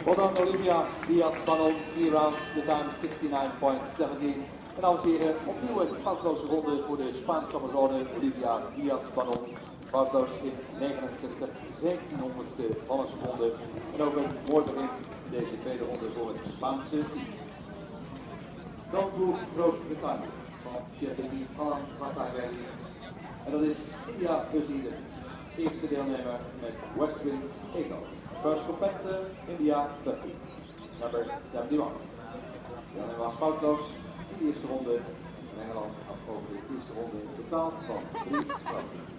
Well done, Olivia Diaz-Bannon. 3 rounds, the time 69.17. En dames en heren, opnieuw een foutloze ronde voor de Spaanse Amazone Olivia Diaz-Bannon. Foutloos in 69 1700ste van een seconde. En ook een mooi begin in deze tweede ronde voor het Spaanse team. Dan ploeg Groot-Brittannië van Sheffield Alan Massavelli. En dat is India Brazilië. Eerste deelnemer met West Winds Eagle. First competitor, India Brazil. Number 71. Deelnemer was foutloos in de eerste ronde. En Engeland had over de eerste ronde in totaal van 3 schoten.